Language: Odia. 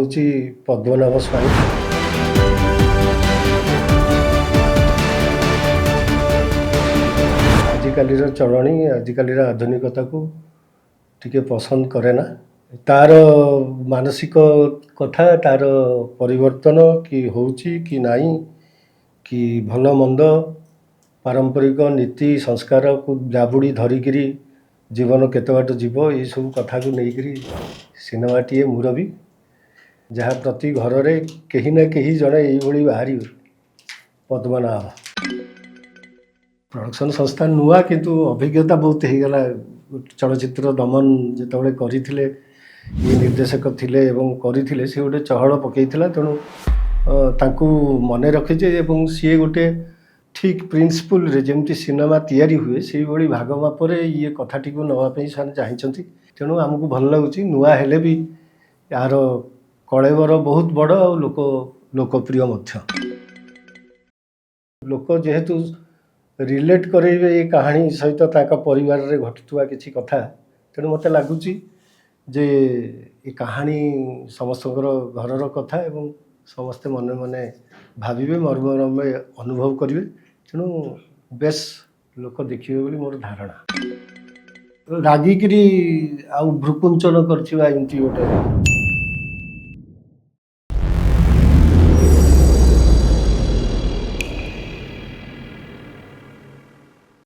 ହେଉଛି ପଦ୍ମନାଭ ସ୍ୱାଇଁ। ଆଜିକାଲିର ଚଳଣି ଆଜିକାଲିର ଆଧୁନିକତାକୁ ଟିକେ ପସନ୍ଦ କରେ ନା। ତାର ମାନସିକ କଥା, ତାର ପରିବର୍ତ୍ତନ କି ହେଉଛି କି ନାହିଁ, କି ଭଲ ମନ୍ଦ, ପାରମ୍ପରିକ ନୀତି ସଂସ୍କାରକୁ ଜାବୁଡ଼ି ଧରିକିରି ଜୀବନ କେତେ ବାଟ ଯିବ, ଏଇସବୁ କଥାକୁ ନେଇକରି ସିନେମାଟିଏ ମୁରବି, ଯାହା ପ୍ରତି ଘରରେ କେହି ନା କେହି ଜଣେ ଏଇଭଳି ବାହାରିବେ। ପଦ୍ମନାଭ ପ୍ରଡକ୍ସନ୍ ସଂସ୍ଥା ନୂଆ, କିନ୍ତୁ ଅଭିଜ୍ଞତା ବହୁତ ହେଇଗଲା। ଚଳଚ୍ଚିତ୍ର ଦମନ ଯେତେବେଳେ କରିଥିଲେ, ଇଏ ନିର୍ଦ୍ଦେଶକ ଥିଲେ ଏବଂ କରିଥିଲେ, ସେ ଗୋଟେ ଚହଳ ପକାଇଥିଲା। ତେଣୁ ତାଙ୍କୁ ମନେ ରଖିଛେ ଏବଂ ସିଏ ଗୋଟେ ଠିକ୍ ପ୍ରିନ୍ସିପୁଲରେ ଯେମିତି ସିନେମା ତିଆରି ହୁଏ ସେଇଭଳି ଭାଗ ମାପରେ ଇଏ କଥାଟିକୁ ନେବା ପାଇଁ ସେମାନେ ଚାହିଁଛନ୍ତି। ତେଣୁ ଆମକୁ ଭଲ ଲାଗୁଛି। ନୂଆ ହେଲେ ବି ଏହାର କଳେବର ବହୁତ ବଡ଼ ଆଉ ଲୋକପ୍ରିୟ ମଧ୍ୟ। ଲୋକ ଯେହେତୁ ରିଲେଟ୍ କରେଇବେ ଏ କାହାଣୀ ସହିତ ତାଙ୍କ ପରିବାରରେ ଘଟୁଥିବା କିଛି କଥା, ତେଣୁ ମୋତେ ଲାଗୁଛି ଯେ ଏ କାହାଣୀ ସମସ୍ତଙ୍କର ଘରର କଥା ଏବଂ ସମସ୍ତେ ମନେ ମନେ ଭାବିବେ, ମର୍ମେ ଅନୁଭବ କରିବେ। ତେଣୁ ବେଶ ଲୋକ ଦେଖିବେ ବୋଲି ମୋର ଧାରଣା। ରାଗିକିରି ଆଉ ଭ୍ରୁକୁଞ୍ଚନ କରିଥିବା ଏମିତି ଗୋଟେ